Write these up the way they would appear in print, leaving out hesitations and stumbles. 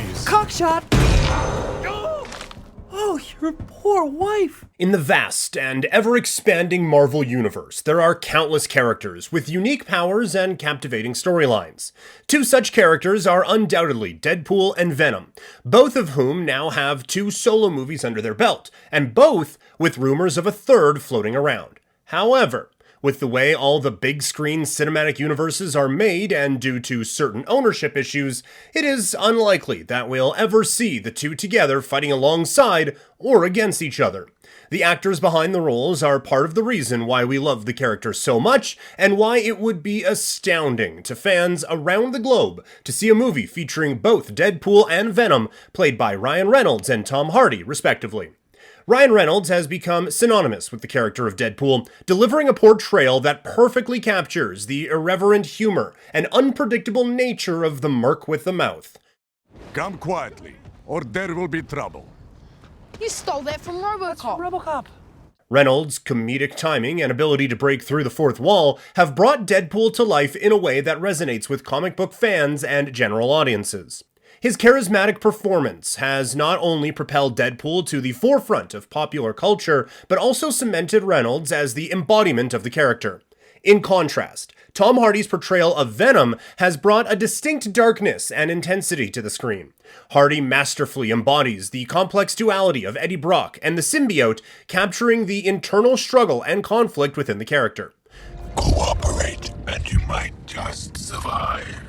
please. Cockshot! Oh, your poor wife! In the vast and ever-expanding Marvel Universe, there are countless characters with unique powers and captivating storylines. Two such characters are undoubtedly Deadpool and Venom, both of whom now have 2 solo movies under their belt, and both with rumors of a third floating around. However, with the way all the big screen cinematic universes are made and due to certain ownership issues, it is unlikely that we'll ever see the two together fighting alongside or against each other. The actors behind the roles are part of the reason why we love the characters so much, and why it would be astounding to fans around the globe to see a movie featuring both Deadpool and Venom, played by Ryan Reynolds and Tom Hardy, respectively. Ryan Reynolds has become synonymous with the character of Deadpool, delivering a portrayal that perfectly captures the irreverent humor and unpredictable nature of the merc with the mouth. Come quietly, or there will be trouble. You stole that from RoboCop. RoboCop. Reynolds' comedic timing and ability to break through the fourth wall have brought Deadpool to life in a way that resonates with comic book fans and general audiences. His charismatic performance has not only propelled Deadpool to the forefront of popular culture, but also cemented Reynolds as the embodiment of the character. In contrast, Tom Hardy's portrayal of Venom has brought a distinct darkness and intensity to the screen. Hardy masterfully embodies the complex duality of Eddie Brock and the symbiote, capturing the internal struggle and conflict within the character. Cooperate, and you might just survive.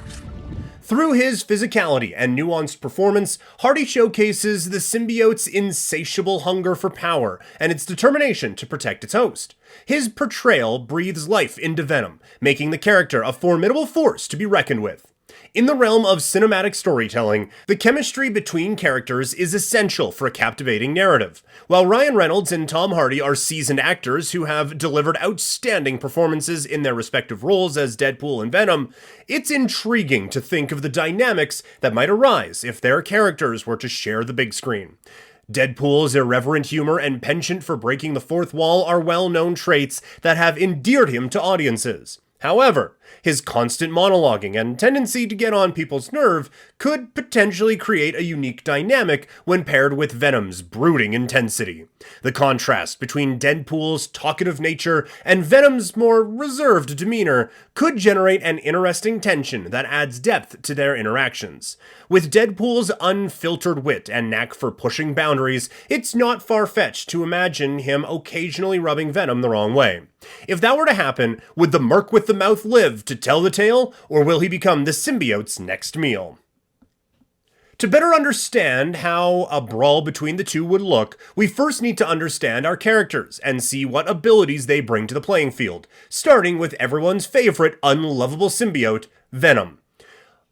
Through his physicality and nuanced performance, Hardy showcases the symbiote's insatiable hunger for power and its determination to protect its host. His portrayal breathes life into Venom, making the character a formidable force to be reckoned with. In the realm of cinematic storytelling, the chemistry between characters is essential for a captivating narrative. While Ryan Reynolds and Tom Hardy are seasoned actors who have delivered outstanding performances in their respective roles as Deadpool and Venom, it's intriguing to think of the dynamics that might arise if their characters were to share the big screen. Deadpool's irreverent humor and penchant for breaking the fourth wall are well-known traits that have endeared him to audiences. However, his constant monologuing and tendency to get on people's nerve could potentially create a unique dynamic when paired with Venom's brooding intensity. The contrast between Deadpool's talkative nature and Venom's more reserved demeanor could generate an interesting tension that adds depth to their interactions. With Deadpool's unfiltered wit and knack for pushing boundaries, it's not far-fetched to imagine him occasionally rubbing Venom the wrong way. If that were to happen, would the merc with the mouth live to tell the tale, or will he become the symbiote's next meal? To better understand how a brawl between the two would look, we first need to understand our characters and see what abilities they bring to the playing field, starting with everyone's favorite unlovable symbiote, Venom.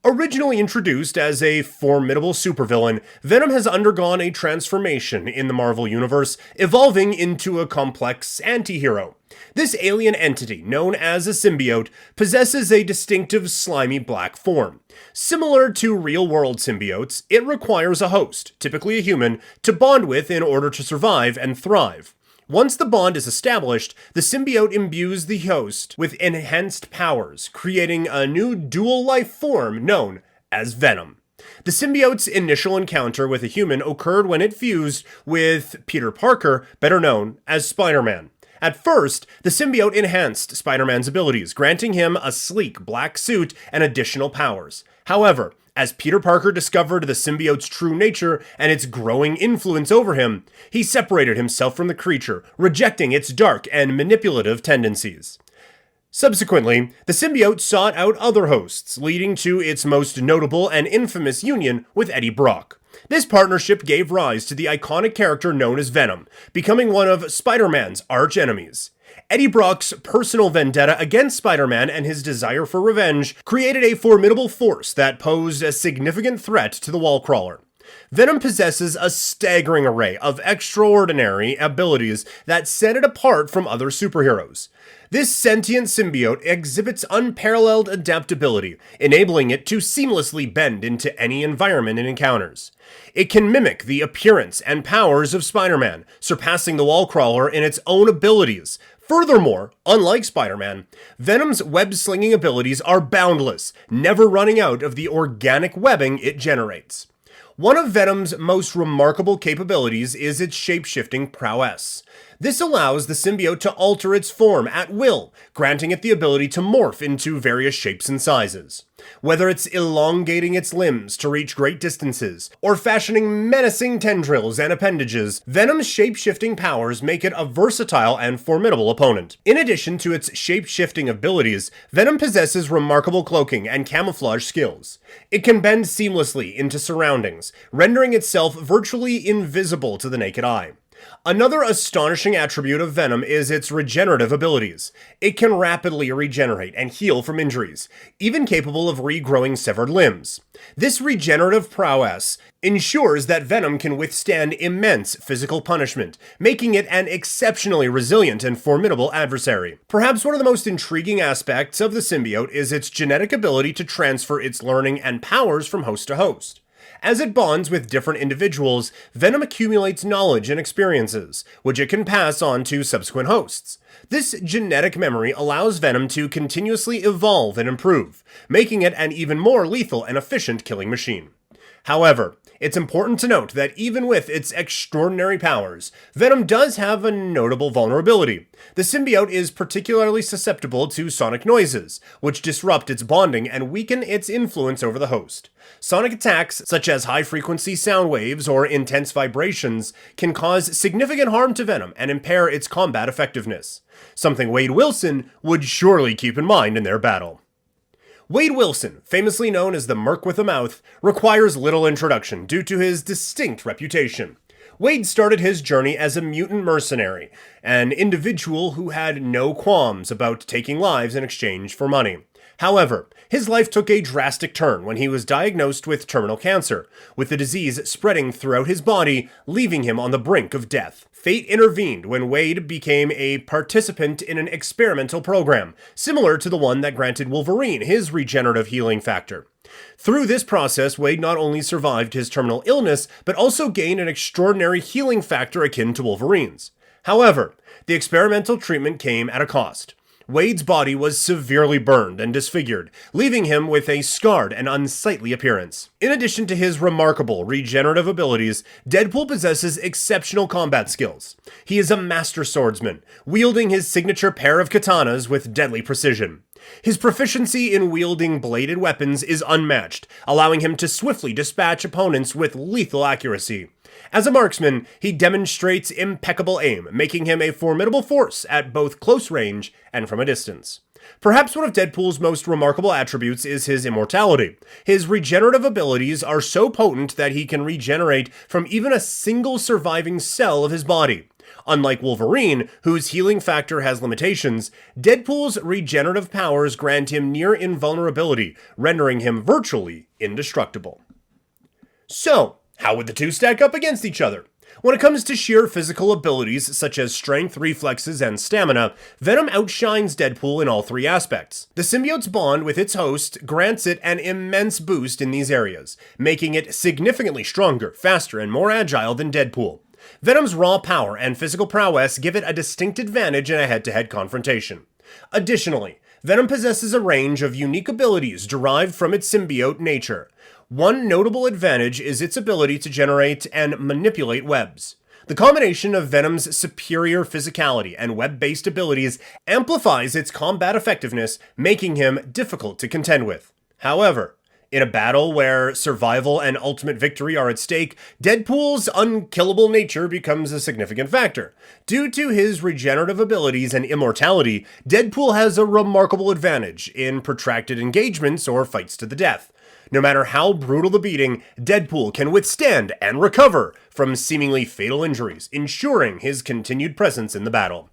Originally introduced as a formidable supervillain, Venom has undergone a transformation in the Marvel Universe, evolving into a complex anti-hero. This alien entity, known as a symbiote, possesses a distinctive slimy black form. Similar to real-world symbiotes, it requires a host, typically a human, to bond with in order to survive and thrive. Once the bond is established, the symbiote imbues the host with enhanced powers, creating a new dual life form known as Venom. The symbiote's initial encounter with a human occurred when it fused with Peter Parker, better known as Spider-Man. At first, the symbiote enhanced Spider-Man's abilities, granting him a sleek black suit and additional powers. However, as Peter Parker discovered the symbiote's true nature and its growing influence over him, he separated himself from the creature, rejecting its dark and manipulative tendencies. Subsequently, the symbiote sought out other hosts, leading to its most notable and infamous union with Eddie Brock. This partnership gave rise to the iconic character known as Venom, becoming one of Spider-Man's arch-enemies. Eddie Brock's personal vendetta against Spider-Man and his desire for revenge created a formidable force that posed a significant threat to the Wallcrawler. Venom possesses a staggering array of extraordinary abilities that set it apart from other superheroes. This sentient symbiote exhibits unparalleled adaptability, enabling it to seamlessly bend into any environment it encounters. It can mimic the appearance and powers of Spider-Man, surpassing the Wallcrawler in its own abilities. Furthermore, unlike Spider-Man, Venom's web-slinging abilities are boundless, never running out of the organic webbing it generates. One of Venom's most remarkable capabilities is its shape-shifting prowess. This allows the symbiote to alter its form at will, granting it the ability to morph into various shapes and sizes. Whether it's elongating its limbs to reach great distances, or fashioning menacing tendrils and appendages, Venom's shape-shifting powers make it a versatile and formidable opponent. In addition to its shape-shifting abilities, Venom possesses remarkable cloaking and camouflage skills. It can bend seamlessly into surroundings, rendering itself virtually invisible to the naked eye. Another astonishing attribute of Venom is its regenerative abilities. It can rapidly regenerate and heal from injuries, even capable of regrowing severed limbs. This regenerative prowess ensures that Venom can withstand immense physical punishment, making it an exceptionally resilient and formidable adversary. Perhaps one of the most intriguing aspects of the symbiote is its genetic ability to transfer its learning and powers from host to host. As it bonds with different individuals, Venom accumulates knowledge and experiences, which it can pass on to subsequent hosts. This genetic memory allows Venom to continuously evolve and improve, making it an even more lethal and efficient killing machine. However, it's important to note that even with its extraordinary powers, Venom does have a notable vulnerability. The symbiote is particularly susceptible to sonic noises, which disrupt its bonding and weaken its influence over the host. Sonic attacks, such as high-frequency sound waves or intense vibrations, can cause significant harm to Venom and impair its combat effectiveness, something Wade Wilson would surely keep in mind in their battle. Wade Wilson, famously known as the Merc with a Mouth, requires little introduction due to his distinct reputation. Wade started his journey as a mutant mercenary, an individual who had no qualms about taking lives in exchange for money. However, his life took a drastic turn when he was diagnosed with terminal cancer, with the disease spreading throughout his body, leaving him on the brink of death. Fate intervened when Wade became a participant in an experimental program, similar to the one that granted Wolverine his regenerative healing factor. Through this process, Wade not only survived his terminal illness, but also gained an extraordinary healing factor akin to Wolverine's. However, the experimental treatment came at a cost. Wade's body was severely burned and disfigured, leaving him with a scarred and unsightly appearance. In addition to his remarkable regenerative abilities, Deadpool possesses exceptional combat skills. He is a master swordsman, wielding his signature pair of katanas with deadly precision. His proficiency in wielding bladed weapons is unmatched, allowing him to swiftly dispatch opponents with lethal accuracy. As a marksman, he demonstrates impeccable aim, making him a formidable force at both close range and from a distance. Perhaps one of Deadpool's most remarkable attributes is his immortality. His regenerative abilities are so potent that he can regenerate from even a single surviving cell of his body. Unlike Wolverine, whose healing factor has limitations, Deadpool's regenerative powers grant him near invulnerability, rendering him virtually indestructible. So, how would the two stack up against each other? When it comes to sheer physical abilities such as strength, reflexes, and stamina, Venom outshines Deadpool in all three aspects. The symbiote's bond with its host grants it an immense boost in these areas, making it significantly stronger, faster, and more agile than Deadpool. Venom's raw power and physical prowess give it a distinct advantage in a head-to-head confrontation. Additionally, Venom possesses a range of unique abilities derived from its symbiote nature. One notable advantage is its ability to generate and manipulate webs. The combination of Venom's superior physicality and web-based abilities amplifies its combat effectiveness, making him difficult to contend with. However, in a battle where survival and ultimate victory are at stake, Deadpool's unkillable nature becomes a significant factor. Due to his regenerative abilities and immortality, Deadpool has a remarkable advantage in protracted engagements or fights to the death. No matter how brutal the beating, Deadpool can withstand and recover from seemingly fatal injuries, ensuring his continued presence in the battle.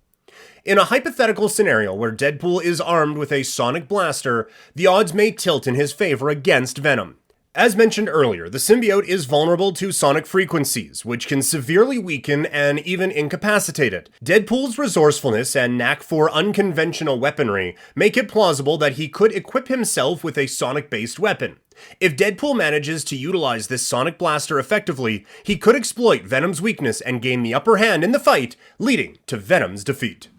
In a hypothetical scenario where Deadpool is armed with a sonic blaster, the odds may tilt in his favor against Venom. As mentioned earlier, the symbiote is vulnerable to sonic frequencies, which can severely weaken and even incapacitate it. Deadpool's resourcefulness and knack for unconventional weaponry make it plausible that he could equip himself with a sonic-based weapon. If Deadpool manages to utilize this sonic blaster effectively, he could exploit Venom's weakness and gain the upper hand in the fight, leading to Venom's defeat.